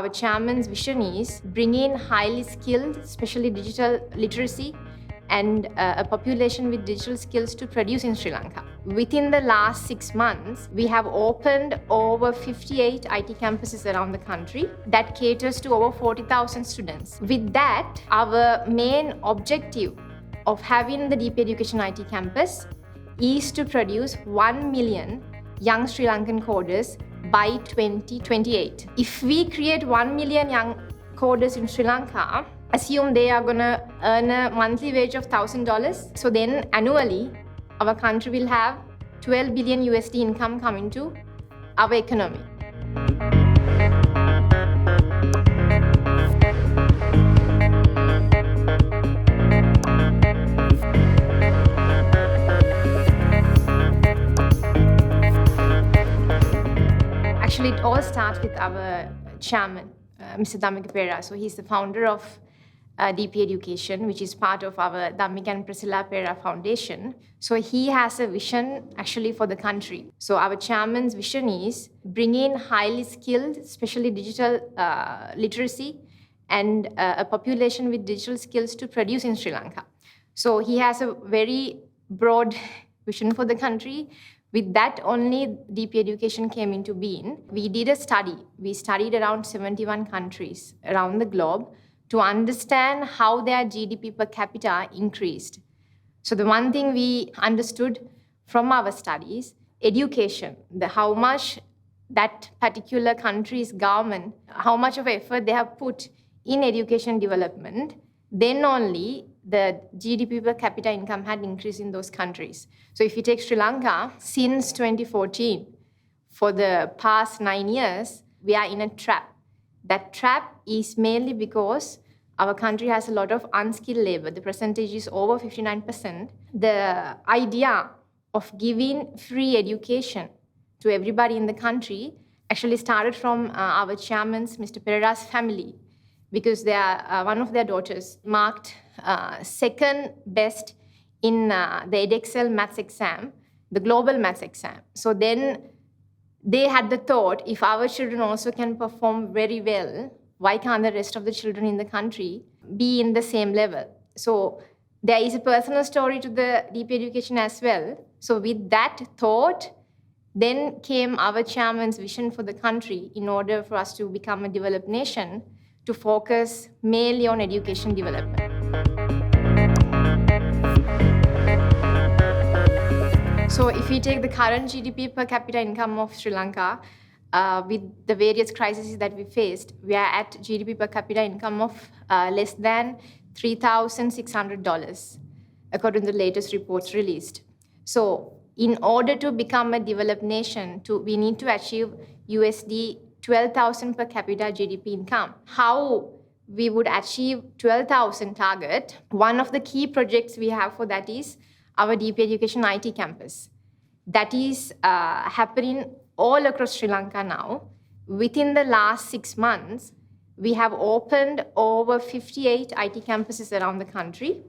our chairman's vision is bring in highly skilled, especially digital literacy, and a population with digital skills to produce in Sri Lanka. Within the last 6 months, we have opened over 58 IT campuses around the country that caters to over 40,000 students. With that, our main objective of having the DP Education IT campus is to produce 1 million young Sri Lankan coders by 2028. If we create 1 million young coders in Sri Lanka, assume they are going to earn a monthly wage of $1,000. So then annually, our country will have 12 billion USD income coming to our economy. Actually, it all starts with our chairman, Mr. Dhammika Pera. So he's the founder of DP Education, which is part of our Dhammika and Priscilla Pera Foundation. So he has a vision actually for the country. So our chairman's vision is bring in highly skilled, especially digital literacy, and a population with digital skills to produce in Sri Lanka. So he has a very broad vision for the country. With that only, DP Education came into being. We did a study. We studied around 71 countries around the globe to understand how their GDP per capita increased. So the one thing we understood from our studies, education, how much that particular country's government, how much of effort they have put in education development, then only the GDP per capita income had increased in those countries. So if you take Sri Lanka, since 2014, for the past 9 years, we are in a trap. That trap is mainly because our country has a lot of unskilled labor. The percentage is over 59%. The idea of giving free education to everybody in the country actually started from our chairman's, Mr. Pereira's family, because they are, one of their daughters marked second best in the Edexcel maths exam, the global maths exam. So then they had the thought, if our children also can perform very well, why can't the rest of the children in the country be in the same level? So there is a personal story to the DP Education as well. So with that thought, then came our chairman's vision for the country in order for us to become a developed nation, to focus mainly on education development. So if we take the current GDP per capita income of Sri Lanka, with the various crises that we faced, we are at GDP per capita income of less than $3,600, according to the latest reports released. So in order to become a developed nation, we need to achieve USD 12,000 per capita GDP income. How we would achieve 12,000 target, one of the key projects we have for that is our DP Education IT campus. That is happening all across Sri Lanka now. Within the last 6 months, we have opened over 58 IT campuses around the country,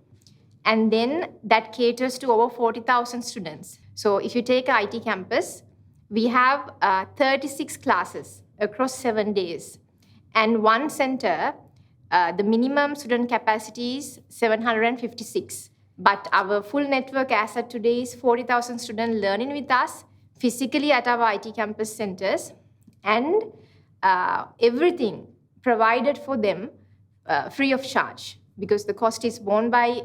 and then that caters to over 40,000 students. So if you take an IT campus, we have 36 classes across 7 days, and one center, the minimum student capacity is 756. But our full network as of today is 40,000 students learning with us physically at our IT campus centers, and everything provided for them free of charge, because the cost is borne by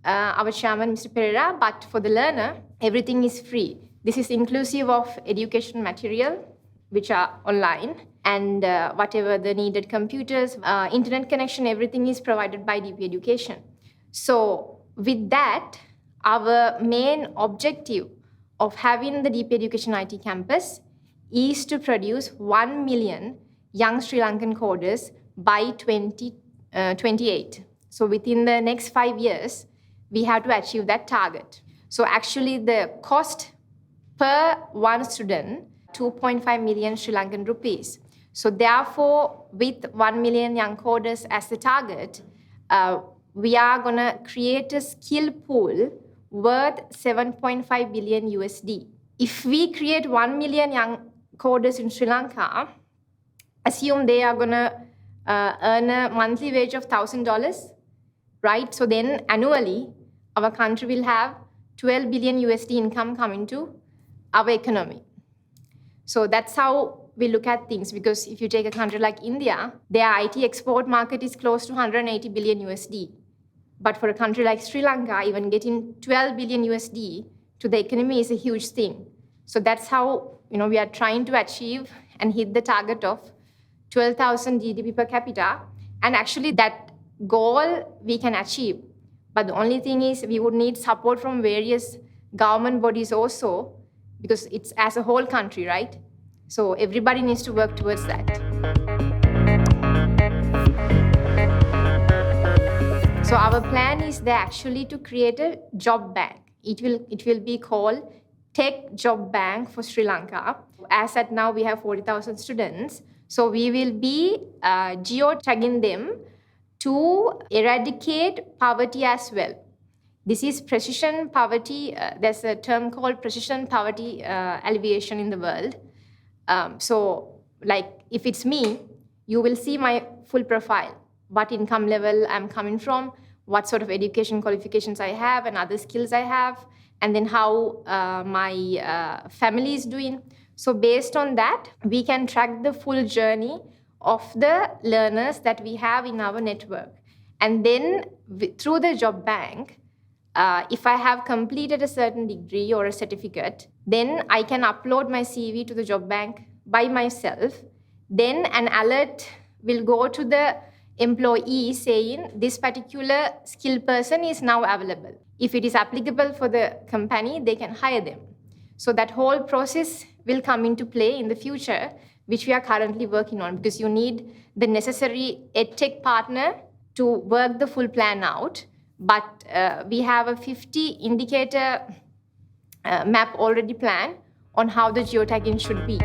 our chairman, Mr. Pereira, but for the learner, everything is free. This is inclusive of education material, which are online, and whatever the needed computers, internet connection, everything is provided by DP Education. So with that, our main objective of having the DP Education IT campus is to produce 1 million young Sri Lankan coders by 2028. So within the next 5 years, we have to achieve that target. So actually the cost per one student, 2.5 million Sri Lankan rupees. So therefore, with 1 million young coders as the target, we are going to create a skill pool worth 7.5 billion USD. If we create 1 million young coders in Sri Lanka, assume they are going to earn a monthly wage of $1,000, right? So then annually, our country will have 12 billion USD income coming to our economy. So that's how we look at things, because if you take a country like India, their IT export market is close to 180 billion USD. But for a country like Sri Lanka, even getting 12 billion USD to the economy is a huge thing. So that's how we are trying to achieve and hit the target of 12,000 GDP per capita. And actually that goal we can achieve. But the only thing is we would need support from various government bodies also, because it's as a whole country, right? So everybody needs to work towards that. So our plan is there actually to create a job bank. It will be called Tech Job Bank for Sri Lanka. As at now, we have 40,000 students. So we will be geo-tagging them to eradicate poverty as well. This is precision poverty. There's a term called precision poverty alleviation in the world. So like if it's me, you will see my full profile, what income level I'm coming from, what sort of education qualifications I have and other skills I have, and then how my family is doing. So based on that, we can track the full journey of the learners that we have in our network. And then through the job bank, if I have completed a certain degree or a certificate, then I can upload my CV to the job bank by myself. Then an alert will go to the employee saying this particular skilled person is now available. If it is applicable for the company, they can hire them. So that whole process will come into play in the future, which we are currently working on, because you need the necessary EdTech partner to work the full plan out. But we have a 50 indicator map already planned on how the geotagging should be.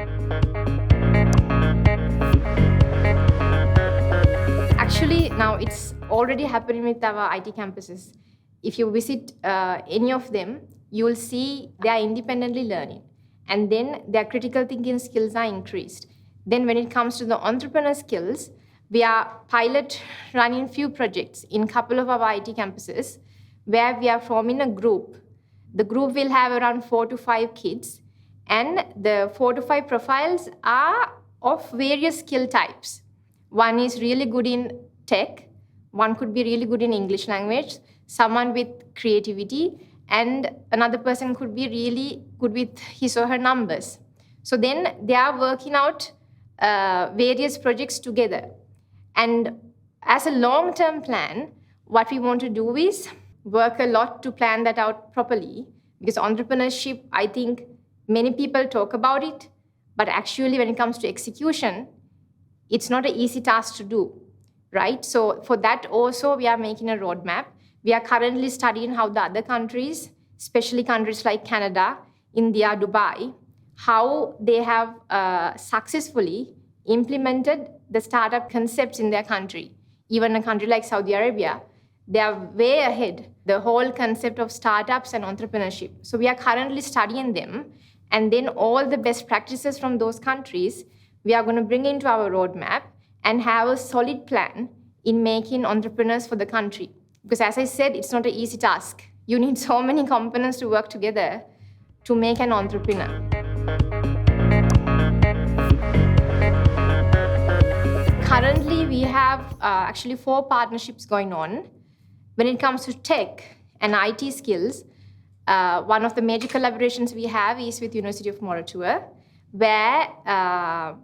Actually, now it's already happening with our IT campuses. If you visit any of them, you will see they are independently learning. And then their critical thinking skills are increased. Then when it comes to the entrepreneur skills, we are pilot running few projects in a couple of our IT campuses where we are forming a group. The group will have around 4 to 5 kids, and the 4 to 5 profiles are of various skill types. One is really good in tech, one could be really good in English language, someone with creativity, and another person could be really good with his or her numbers. So then they are working out various projects together. And as a long-term plan, what we want to do is work a lot to plan that out properly, because entrepreneurship, I think many people talk about it, but actually when it comes to execution, it's not an easy task to do, right? So for that also, we are making a roadmap. We are currently studying how the other countries, especially countries like Canada, India, Dubai, how they have successfully implemented the startup concepts in their country. Even a country like Saudi Arabia, they are way ahead, the whole concept of startups and entrepreneurship. So we are currently studying them, and then all the best practices from those countries, we are going to bring into our roadmap and have a solid plan in making entrepreneurs for the country. Because as I said, it's not an easy task. You need so many components to work together to make an entrepreneur. Currently, we have actually 4 partnerships going on. When it comes to tech and IT skills, one of the major collaborations we have is with University of Moratuwa, where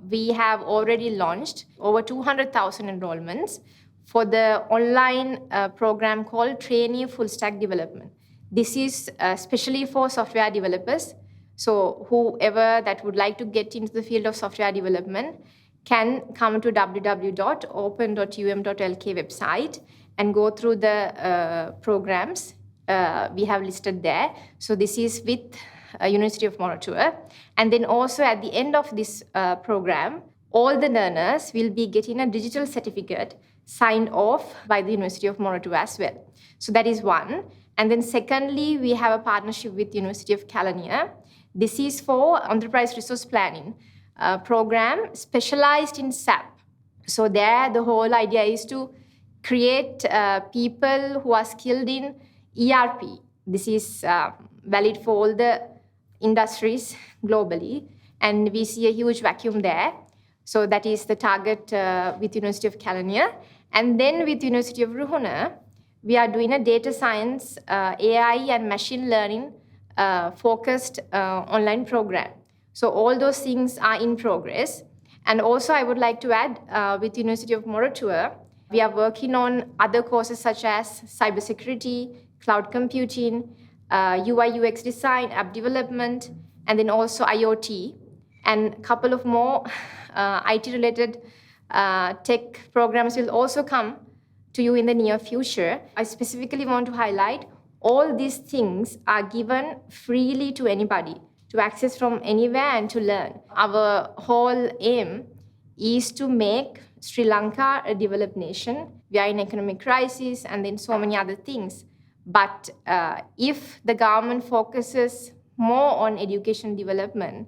we have already launched over 200,000 enrollments for the online program called Trainee Full Stack Development. This is especially for software developers. So whoever that would like to get into the field of software development can come to www.open.um.lk website and go through the programs we have listed there. So this is with University of Moratuwa. And then also at the end of this program, all the learners will be getting a digital certificate signed off by the University of Moratuwa as well. So that is one. And then secondly, we have a partnership with University of Kelaniya. This is for enterprise resource planning program specialized in SAP. So there, the whole idea is to create people who are skilled in ERP. This is valid for all the industries globally, and we see a huge vacuum there. So that is the target with University of Kelaniya. And then with University of Ruhuna, we are doing a data science, AI and machine learning focused online program. So all those things are in progress. And also I would like to add, with University of Moratuwa, we are working on other courses such as cybersecurity, cloud computing, UI UX design, app development, and then also IoT, and a couple of more IT-related tech programs will also come to you in the near future. I specifically want to highlight all these things are given freely to anybody to access from anywhere and to learn. Our whole aim is to make Sri Lanka a developed nation. We are in economic crisis and then so many other things. But if the government focuses more on education development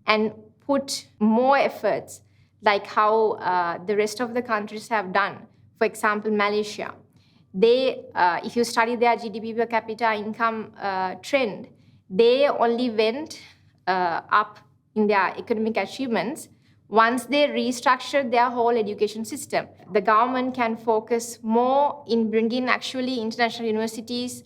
and put more efforts, like how the rest of the countries have done, for example, Malaysia, they, if you study their GDP per capita income trend, they only went up in their economic achievements once they restructured their whole education system. The government can focus more in bringing actually international universities,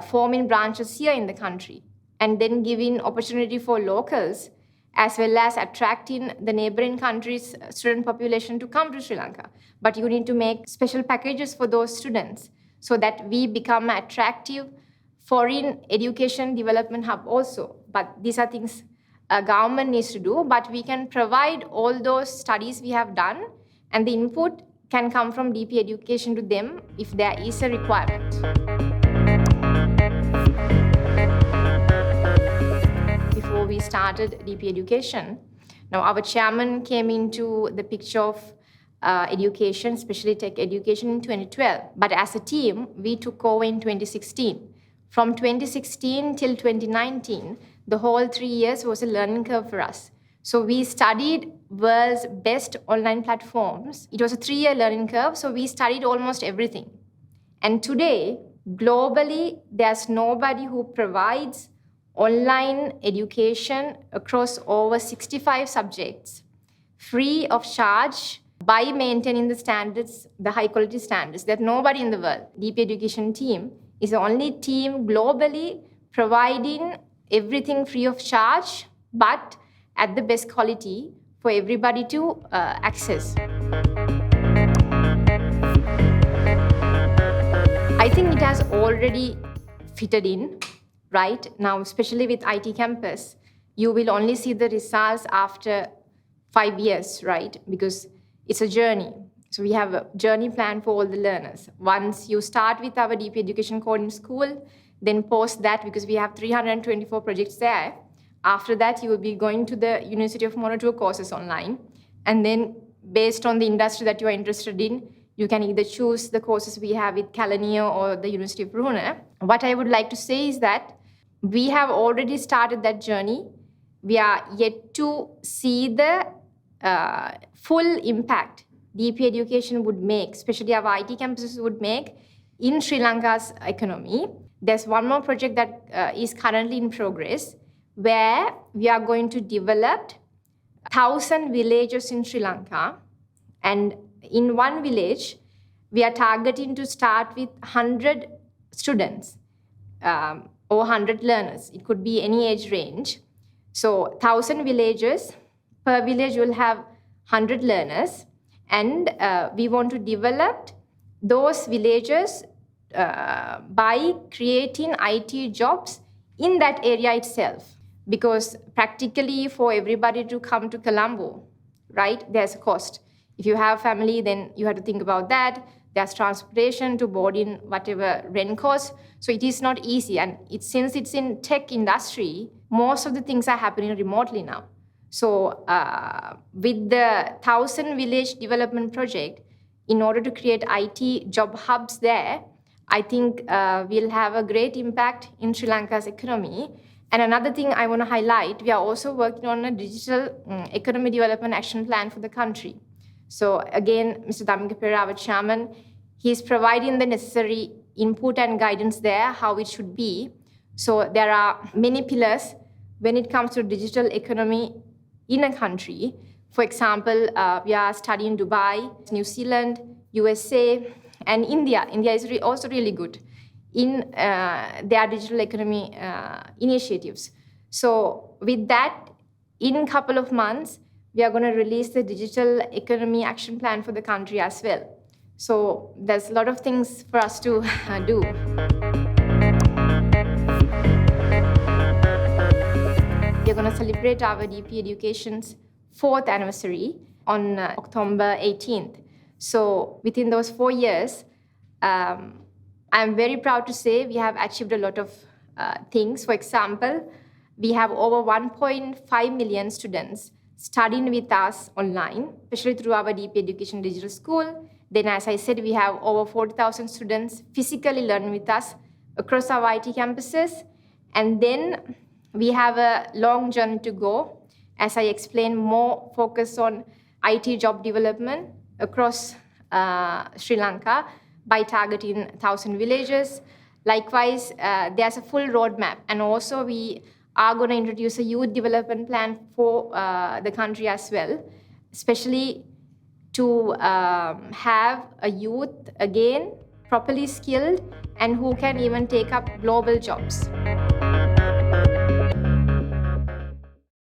forming branches here in the country, and then giving opportunity for locals, as well as attracting the neighboring countries' student population to come to Sri Lanka. But you need to make special packages for those students so that we become an attractive foreign education development hub also. But these are things a government needs to do, but we can provide all those studies we have done, and the input can come from DP education to them if there is a requirement. Before we started DP education, now our chairman came into the picture of education, especially tech education, in 2012. But as a team, we took over in 2016. From 2016 till 2019, the whole 3 years was a learning curve for us. So we studied world's best online platforms. It was a 3-year learning curve, so we studied almost everything. And today, globally, there's nobody who provides online education across over 65 subjects, free of charge, by maintaining the standards, the high quality standards. There's nobody in the world. DP education team is the only team globally providing everything free of charge, but at the best quality for everybody to access. I think it has already fitted in, right? Now, especially with IT campus, you will only see the results after 5 years, right? Because it's a journey. So we have a journey plan for all the learners. Once you start with our DP education code in school, then post that, because we have 324 projects there. After that, you will be going to the University of Moratuwa courses online. And then based on the industry that you are interested in, you can either choose the courses we have with Kelaniya or the University of Ruhuna. What I would like to say is that we have already started that journey. We are yet to see the full impact DP education would make, especially our IT campuses would make in Sri Lanka's economy. There's one more project that is currently in progress, where we are going to develop 1,000 villages in Sri Lanka. And in one village, we are targeting to start with 100 students or 100 learners. It could be any age range. So 1,000 villages, per village will have 100 learners. And we want to develop those villages by creating IT jobs in that area itself. Because practically for everybody to come to Colombo, right, there's a cost. If you have family, then you have to think about that. There's transportation to boarding, whatever rent costs. So it is not easy. And since it's in tech industry, most of the things are happening remotely now. So with the 1,000 village development project, in order to create IT job hubs there, I think we'll have a great impact in Sri Lanka's economy. And another thing I want to highlight, we are also working on a digital economy development action plan for the country. So again, Mr. Damika Pera, our chairman, he's providing the necessary input and guidance there, how it should be. So there are many pillars when it comes to digital economy in a country. For example, we are studying Dubai, New Zealand, USA, and India. India is also really good in their digital economy initiatives. So with that, in a couple of months, we are going to release the digital economy action plan for the country as well. So there's a lot of things for us to do. We're going to celebrate our DP Education's 4th anniversary on October 18th. So within those 4 years, I'm very proud to say we have achieved a lot of things. For example, we have over 1.5 million students studying with us online, especially through our DP Education Digital School. Then, as I said, we have over 40,000 students physically learning with us across our IT campuses. And then we have a long journey to go. As I explained, more focus on IT job development across Sri Lanka by targeting 1,000 villages. Likewise, there's a full roadmap. And also we are going to introduce a youth development plan for the country as well, especially to have a youth, again, properly skilled and who can even take up global jobs.